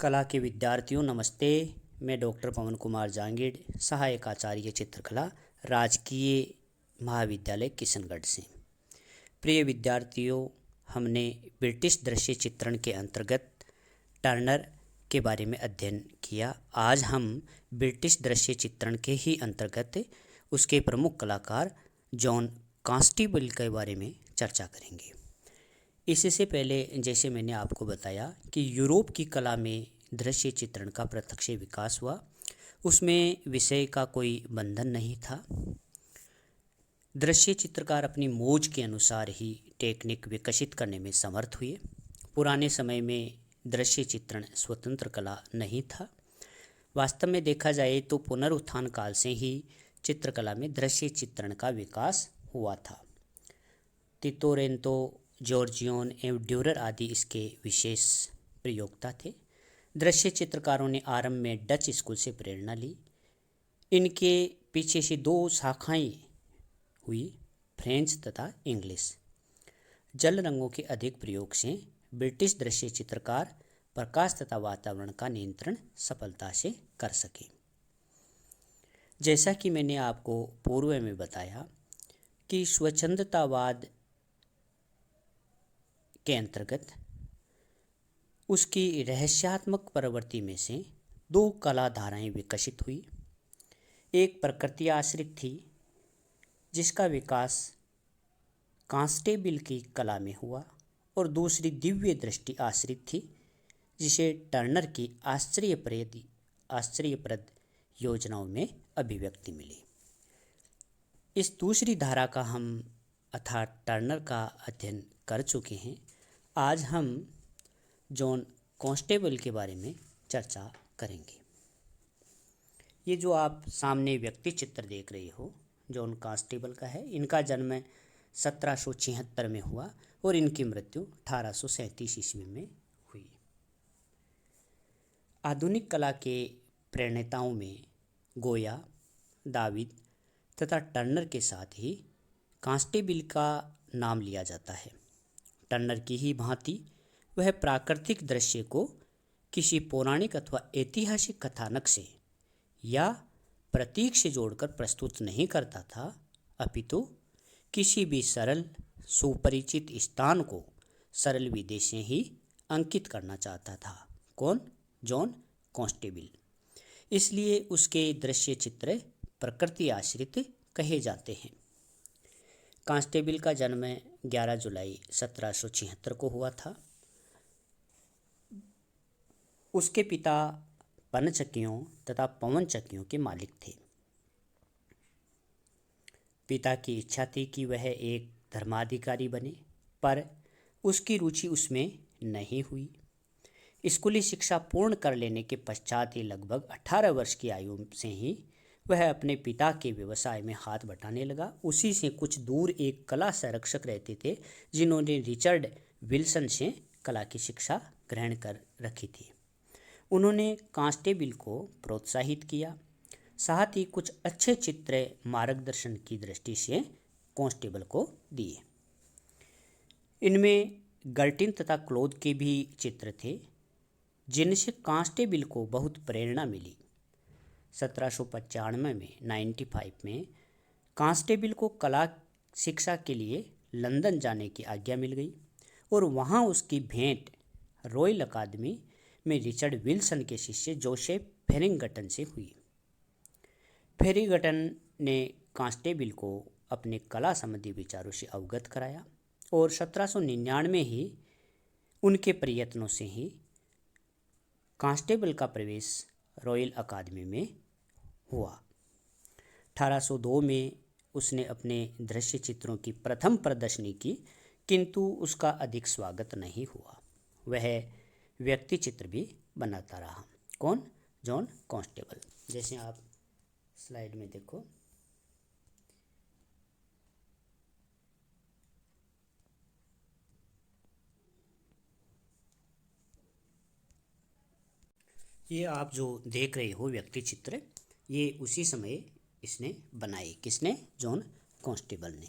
कला के विद्यार्थियों नमस्ते। मैं डॉक्टर पवन कुमार जांगीड़, सहायक आचार्य चित्रकला, राजकीय महाविद्यालय किशनगढ़ से। प्रिय विद्यार्थियों, हमने ब्रिटिश दृश्य चित्रण के अंतर्गत टर्नर के बारे में अध्ययन किया। आज हम ब्रिटिश दृश्य चित्रण के ही अंतर्गत उसके प्रमुख कलाकार जॉन कॉन्स्टेबल के बारे में चर्चा करेंगे। इससे पहले जैसे मैंने आपको बताया कि यूरोप की कला में दृश्य चित्रण का प्रत्यक्ष विकास हुआ, उसमें विषय का कोई बंधन नहीं था। दृश्य चित्रकार अपनी मौज के अनुसार ही टेक्निक विकसित करने में समर्थ हुए। पुराने समय में दृश्य चित्रण स्वतंत्र कला नहीं था। वास्तव में देखा जाए तो पुनरुत्थान काल से ही चित्रकला में दृश्य चित्रण का विकास हुआ था। तितोरेंतो, जॉर्जियन एवं ड्यूरर आदि इसके विशेष प्रयोक्ता थे। दृश्य चित्रकारों ने आरंभ में डच स्कूल से प्रेरणा ली। इनके पीछे से दो शाखाएं हुई, फ्रेंच तथा इंग्लिश। जल रंगों के अधिक प्रयोग से ब्रिटिश दृश्य चित्रकार प्रकाश तथा वातावरण का नियंत्रण सफलता से कर सके। जैसा कि मैंने आपको पूर्व में बताया कि स्वच्छंदतावाद के अंतर्गत उसकी रहस्यात्मक प्रवृत्ति में से दो कला धाराएं विकसित हुई। एक प्रकृति आश्रित थी, जिसका विकास कांस्टेबल की कला में हुआ, और दूसरी दिव्य दृष्टि आश्रित थी, जिसे टर्नर की आश्चर्यप्रद योजनाओं में अभिव्यक्ति मिली। इस दूसरी धारा का हम अर्थात टर्नर का अध्ययन कर चुके हैं। आज हम जॉन कॉन्स्टेबल के बारे में चर्चा करेंगे। ये जो आप सामने व्यक्ति चित्र देख रहे हो, जॉन कॉन्स्टेबल का है। इनका जन्म 1776 में हुआ और इनकी मृत्यु 1837 ईस्वी में हुई। आधुनिक कला के प्रणेताओं में गोया, दाविद तथा टर्नर के साथ ही कॉन्स्टेबल का नाम लिया जाता है। टर्नर की ही भांति वह प्राकृतिक दृश्य को किसी पौराणिक अथवा ऐतिहासिक कथानक से या प्रतीक से जोड़कर प्रस्तुत नहीं करता था, अपितु किसी भी सरल सुपरिचित स्थान को सरल विधि से ही अंकित करना चाहता था। कौन? John constable. इसलिए उसके दृश्य चित्र प्रकृति आश्रित कहे जाते हैं। कॉन्स्टेबल का जन्म 11 जुलाई 1776 को हुआ था। उसके पिता पनचक्कियों तथा पवन चक्कियों के मालिक थे। पिता की इच्छा थी कि वह एक धर्माधिकारी बने, पर उसकी रुचि उसमें नहीं हुई। स्कूली शिक्षा पूर्ण कर लेने के पश्चात ही लगभग 18 वर्ष की आयु से ही वह अपने पिता के व्यवसाय में हाथ बटाने लगा। उसी से कुछ दूर एक कला संरक्षक रहते थे, जिन्होंने रिचर्ड विल्सन से कला की शिक्षा ग्रहण कर रखी थी। उन्होंने कॉन्स्टेबल को प्रोत्साहित किया, साथ ही कुछ अच्छे चित्र मार्गदर्शन की दृष्टि से कॉन्स्टेबल को दिए। इनमें गर्टिन तथा क्लोद के भी चित्र थे, जिनसे कॉन्स्टेबल को बहुत प्रेरणा मिली। 1795 में 95 में कॉन्स्टेबल को कला शिक्षा के लिए लंदन जाने की आज्ञा मिल गई और वहाँ उसकी भेंट रॉयल अकादमी में रिचर्ड विल्सन के शिष्य जोसेफ फेरिंगटन से हुई। फेरिंगटन ने कॉन्स्टेबल को अपने कला संबंधी विचारों से अवगत कराया और 1799 ही उनके प्रयत्नों से ही कॉन्स्टेबल का प्रवेश रॉयल अकादमी में हुआ। 1802 में उसने अपने दृश्य चित्रों की प्रथम प्रदर्शनी की, किंतु उसका अधिक स्वागत नहीं हुआ। वह व्यक्ति चित्र भी बनाता रहा। कौन? John constable. जैसे आप स्लाइड में देखो, ये आप जो देख रहे हो व्यक्ति चित्र, ये उसी समय इसने बनाए। किसने? जॉन कॉन्स्टेबल ने।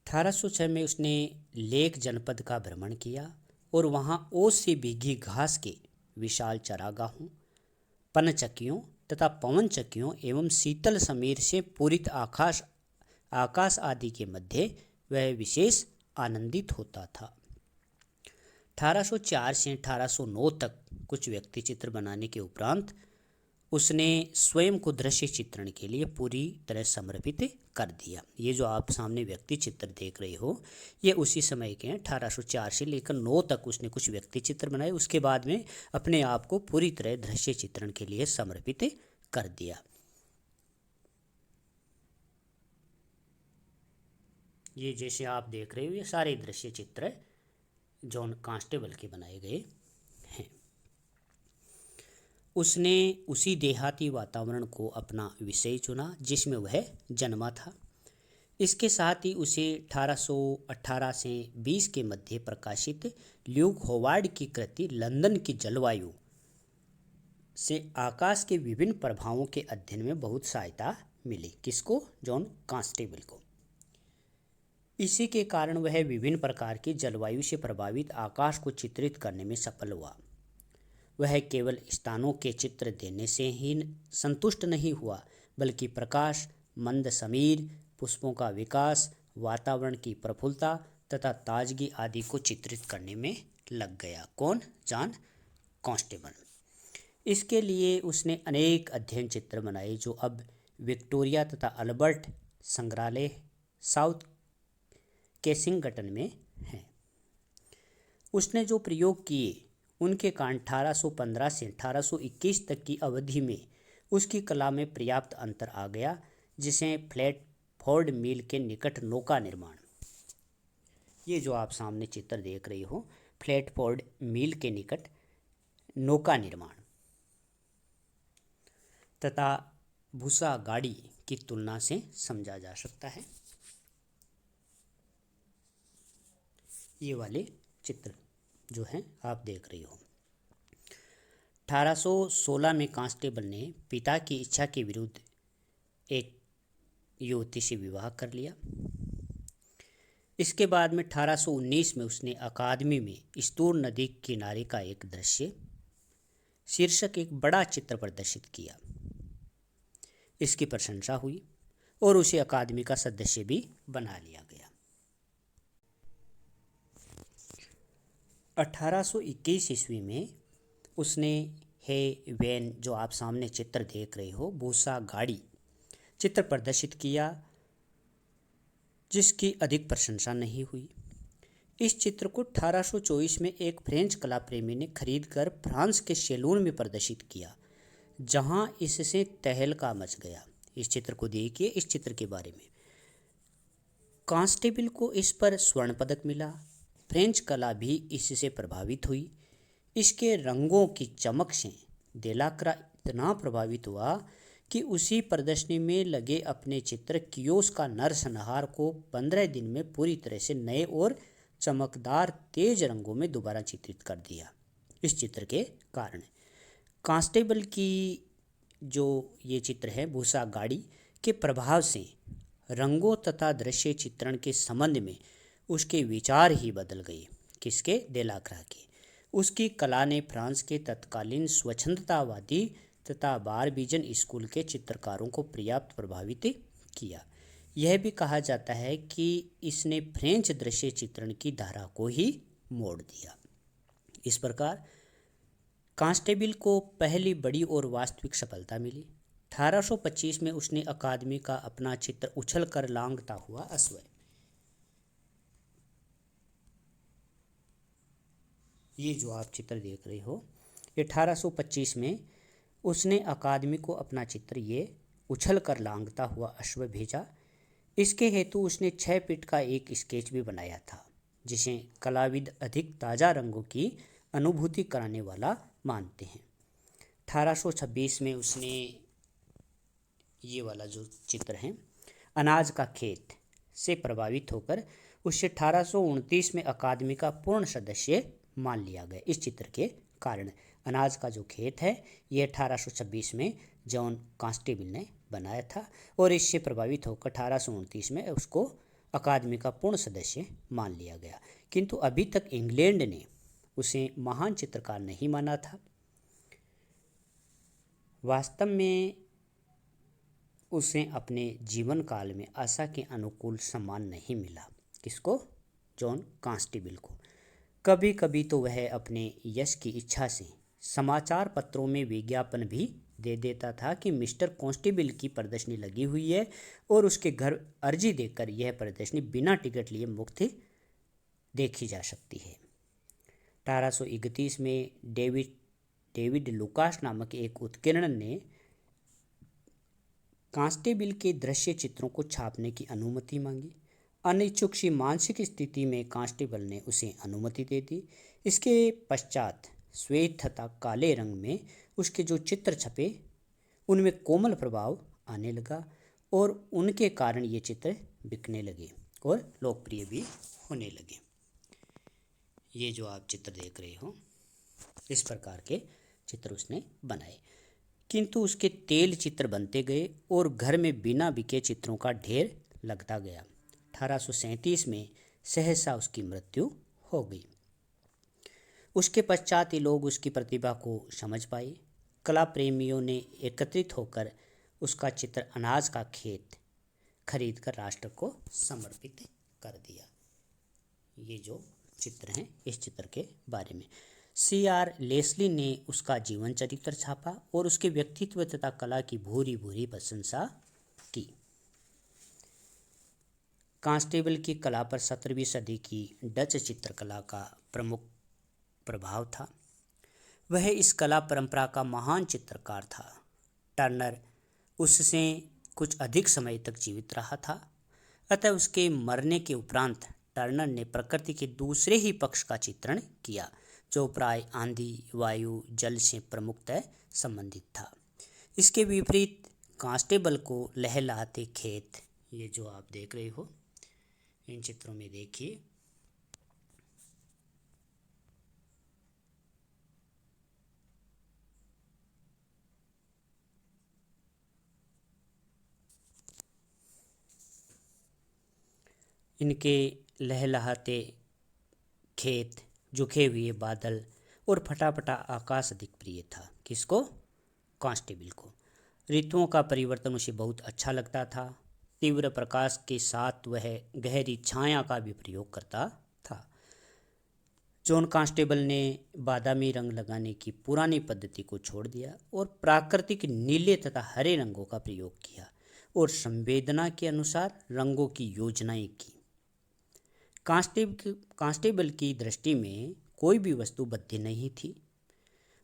1806 में उसने लेक जनपद का भ्रमण किया और वहाँ ओस से भीगी घास के विशाल चरागाहों, पनचक्कियों तथा पवन चक्कियों एवं शीतल समीर से पूरित आकाश आदि के मध्य वह विशेष आनंदित होता था। 1804 से 1809 तक कुछ व्यक्ति चित्र बनाने के उपरांत उसने स्वयं को दृश्य चित्रण के लिए पूरी तरह समर्पित कर दिया। ये जो आप सामने व्यक्ति चित्र देख रहे हो, ये उसी समय के हैं। 1804 से लेकर 9 तक उसने कुछ व्यक्ति चित्र बनाए। उसके बाद में अपने आप को पूरी तरह दृश्य चित्रण के लिए समर्पित कर दिया। ये जैसे आप देख रहे हो, ये सारे दृश्य चित्र जॉन कांस्टेबल के बनाए गए हैं। उसने उसी देहाती वातावरण को अपना विषय चुना जिसमें वह जन्मा था। इसके साथ ही उसे 1818 से 20 के मध्य प्रकाशित ल्यूक होवार्ड की कृति लंदन की जलवायु से आकाश के विभिन्न प्रभावों के अध्ययन में बहुत सहायता मिली। किसको? जॉन कांस्टेबल को। इसी के कारण वह विभिन्न प्रकार की जलवायु से प्रभावित आकाश को चित्रित करने में सफल हुआ। वह केवल स्थानों के चित्र देने से ही संतुष्ट नहीं हुआ, बल्कि प्रकाश, मंद समीर, पुष्पों का विकास, वातावरण की प्रफुल्लता तथा ताजगी आदि को चित्रित करने में लग गया। कौन? John constable. इसके लिए उसने अनेक अध्ययन चित्र बनाए जो अब विक्टोरिया तथा अल्बर्ट संग्रहालय साउथ केसिंगटन में हैं। उसने जो प्रयोग किए उनके कारण 1815 से 1821 तक की अवधि में उसकी कला में पर्याप्त अंतर आ गया, जिसे फ्लैटफोर्ड मिल के निकट नौका निर्माण, ये जो आप सामने चित्र देख रहे हो, फ्लैटफोर्ड मिल के निकट नौका निर्माण तथा भूसा गाड़ी की तुलना से समझा जा सकता है। ये वाले चित्र जो हैं आप देख रही हो। 1816 में कांस्टेबल ने पिता की इच्छा के विरुद्ध एक युवती से विवाह कर लिया। इसके बाद में 1819 में उसने अकादमी में स्तूर नदी किनारे का एक दृश्य शीर्षक एक बड़ा चित्र प्रदर्शित किया। इसकी प्रशंसा हुई और उसे अकादमी का सदस्य भी बना लिया गया। 1821 ईस्वी में उसने हे वैन, जो आप सामने चित्र देख रहे हो, भूसा गाड़ी चित्र प्रदर्शित किया, जिसकी अधिक प्रशंसा नहीं हुई। इस चित्र को 1824 में एक फ्रेंच कला प्रेमी ने खरीदकर फ्रांस के सैलून में प्रदर्शित किया, जहां इससे तहलका मच गया। इस चित्र को देखिए। इस चित्र के बारे में कांस्टेबल को इस पर स्वर्ण पदक मिला। फ्रेंच कला भी इससे प्रभावित हुई। इसके रंगों की चमक से देलाक्रा इतना प्रभावित हुआ कि उसी प्रदर्शनी में लगे अपने चित्र कियोस का नरसंहार को 15 दिन में पूरी तरह से नए और चमकदार तेज रंगों में दोबारा चित्रित कर दिया। इस चित्र के कारण कांस्टेबल की जो ये चित्र है भूसा गाड़ी के प्रभाव से रंगों तथा दृश्य चित्रण के संबंध में उसके विचार ही बदल गए। किसके? देलाक्रा के। उसकी कला ने फ्रांस के तत्कालीन स्वच्छंदतावादी तथा बारबीजन स्कूल के चित्रकारों को पर्याप्त प्रभावित किया। यह भी कहा जाता है कि इसने फ्रेंच दृश्य चित्रण की धारा को ही मोड़ दिया। इस प्रकार कांस्टेबल को पहली बड़ी और वास्तविक सफलता मिली। 1825 में उसने अकादमी का अपना चित्र उछल कर लांघता हुआ अश्व, ये जो आप चित्र देख रहे हो, 1825 में उसने अकादमी को अपना चित्र ये उछल कर लांघता हुआ अश्व भेजा। इसके हेतु उसने 6 फीट का एक स्केच भी बनाया था, जिसे कलाविद अधिक ताज़ा रंगों की अनुभूति कराने वाला मानते हैं। 1826 में उसने ये वाला जो चित्र है अनाज का खेत से प्रभावित होकर उसे 1829 में अकादमी का पूर्ण सदस्य मान लिया गया। इस चित्र के कारण अनाज का जो खेत है ये 1826 में जॉन कांस्टेबल ने बनाया था और इससे प्रभावित होकर 1829 में उसको अकादमी का पूर्ण सदस्य मान लिया गया। किंतु अभी तक इंग्लैंड ने उसे महान चित्रकार नहीं माना था। वास्तव में उसे अपने जीवन काल में आशा के अनुकूल सम्मान नहीं मिला। किसको? जॉन कांस्टेबल को। कभी कभी तो वह अपने यश की इच्छा से समाचार पत्रों में विज्ञापन भी दे देता था कि मिस्टर कांस्टेबल की प्रदर्शनी लगी हुई है और उसके घर अर्जी देकर यह प्रदर्शनी बिना टिकट लिए मुफ्त देखी जा सकती है। 1831 में डेविड लुकास नामक एक उत्कीर्ण ने कांस्टेबल के दृश्य चित्रों को छापने की अनुमति मांगी। अनिच्छुक सी मानसिक स्थिति में कांस्टेबल ने उसे अनुमति दे दी। इसके पश्चात श्वेत तथा काले रंग में उसके जो चित्र छपे उनमें कोमल प्रभाव आने लगा और उनके कारण ये चित्र बिकने लगे और लोकप्रिय भी होने लगे। ये जो आप चित्र देख रहे हो, इस प्रकार के चित्र उसने बनाए, किंतु उसके तेल चित्र बनते गए और घर में बिना बिके चित्रों का ढेर लगता गया। 1837 में सहसा उसकी मृत्यु हो गई। उसके पश्चात ही लोग उसकी प्रतिभा को समझ पाए। कला प्रेमियों ने एकत्रित होकर उसका चित्र अनाज का खेत खरीद कर राष्ट्र को समर्पित कर दिया। ये जो चित्र हैं, इस चित्र के बारे में C.R. लेस्ली ने उसका जीवन चरित्र छापा और उसके व्यक्तित्व तथा कला की भूरी भूरी प्रशंसा की। कांस्टेबल की कला पर 17वीं सदी की डच चित्रकला का प्रमुख प्रभाव था। वह इस कला परंपरा का महान चित्रकार था। टर्नर उससे कुछ अधिक समय तक जीवित रहा था, अतः उसके मरने के उपरांत टर्नर ने प्रकृति के दूसरे ही पक्ष का चित्रण किया, जो प्राय आंधी, वायु, जल से प्रमुखतः संबंधित था। इसके विपरीत कांस्टेबल को लहलहाते खेत, ये जो आप देख रहे हो इन चित्रों में देखिए, इनके लहलहाते खेत, झुके हुए बादल और फटाफटा आकाश अधिक प्रिय था। किसको? कांस्टेबल को। ऋतुओं का परिवर्तन उसे बहुत अच्छा लगता था। तीव्र प्रकाश के साथ वह गहरी छाया का भी प्रयोग करता था। जॉन कांस्टेबल ने बादामी रंग लगाने की पुरानी पद्धति को छोड़ दिया और प्राकृतिक नीले तथा हरे रंगों का प्रयोग किया और संवेदना के अनुसार रंगों की योजनाएं की। कांस्टेबल की दृष्टि में कोई भी वस्तु बद्ध नहीं थी।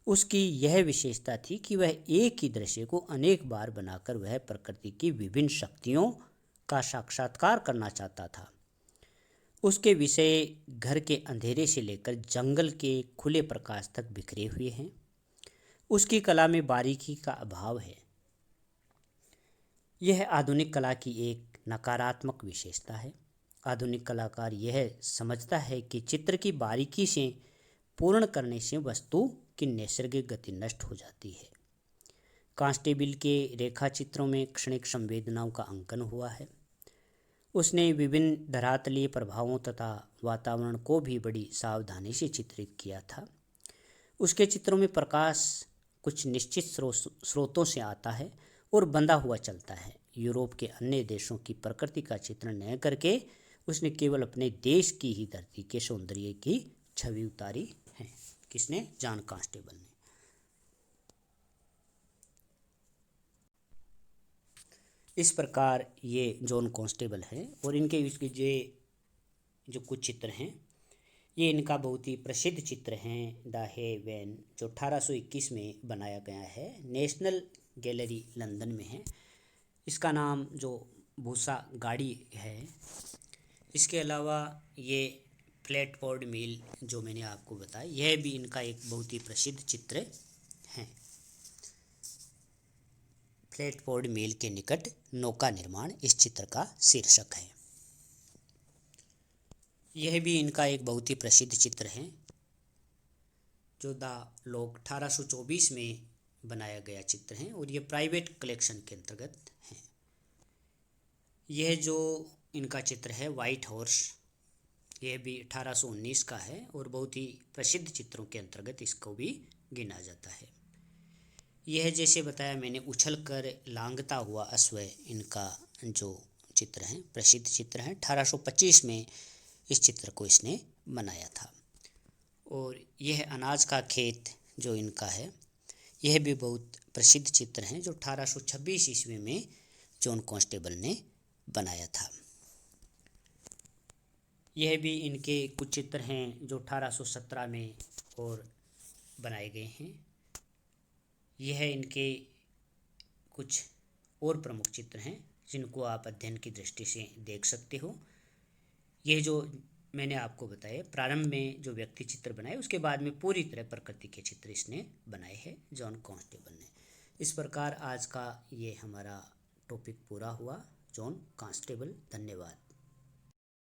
उसकी यह विशेषता थी कि वह एक ही दृश्य को अनेक बार बनाकर वह प्रकृति की विभिन्न शक्तियों का साक्षात्कार करना चाहता था। उसके विषय घर के अंधेरे से लेकर जंगल के खुले प्रकाश तक बिखरे हुए हैं। उसकी कला में बारीकी का अभाव है। यह आधुनिक कला की एक नकारात्मक विशेषता है। आधुनिक कलाकार यह समझता है कि चित्र की बारीकी से पूर्ण करने से वस्तु की नैसर्गिक गति नष्ट हो जाती है। कांस्टेबल के रेखा चित्रों में क्षणिक संवेदनाओं का अंकन हुआ है। उसने विभिन्न धरातलीय प्रभावों तथा वातावरण को भी बड़ी सावधानी से चित्रित किया था। उसके चित्रों में प्रकाश कुछ निश्चित स्रोतों से आता है और बंधा हुआ चलता है। यूरोप के अन्य देशों की प्रकृति का चित्रण न करके उसने केवल अपने देश की ही धरती के सौंदर्य की छवि उतारी है। किसने? जॉन कांस्टेबल ने। इस प्रकार ये जॉन कांस्टेबल है और इनके जो कुछ चित्र हैं, ये इनका बहुत ही प्रसिद्ध चित्र हैं। द हेवन, जो 1821 में बनाया गया है, नेशनल गैलरी लंदन में है। इसका नाम जो भूसा गाड़ी है। इसके अलावा ये फ्लैटफोर्ड मिल, जो मैंने आपको बताया, यह भी इनका एक बहुत ही प्रसिद्ध चित्र है। फ्लैटफोर्ड मिल के निकट नौका निर्माण इस चित्र का शीर्षक है। यह भी इनका एक बहुत ही प्रसिद्ध चित्र है, जो द लॉक 1824 में बनाया गया चित्र है और ये प्राइवेट कलेक्शन के अंतर्गत है। यह जो इनका चित्र है, वाइट हॉर्स, यह भी 1819 का है और बहुत ही प्रसिद्ध चित्रों के अंतर्गत इसको भी गिना जाता है। यह जैसे बताया मैंने उछल कर लांघता हुआ अश्व इनका जो चित्र है, प्रसिद्ध चित्र है। 1825 में इस चित्र को इसने बनाया था। और यह अनाज का खेत जो इनका है, यह भी बहुत प्रसिद्ध चित्र है जो 1826 ईस्वी में जॉन कांस्टेबल ने बनाया था। यह भी इनके कुछ चित्र हैं जो 1817 में और बनाए गए हैं। यह इनके कुछ और प्रमुख चित्र हैं जिनको आप अध्ययन की दृष्टि से देख सकते हो। यह जो मैंने आपको बताया प्रारंभ में जो व्यक्ति चित्र बनाए, उसके बाद में पूरी तरह प्रकृति के चित्र इसने बनाए हैं जॉन कांस्टेबल ने। इस प्रकार आज का ये हमारा टॉपिक पूरा हुआ, जॉन कांस्टेबल। धन्यवाद।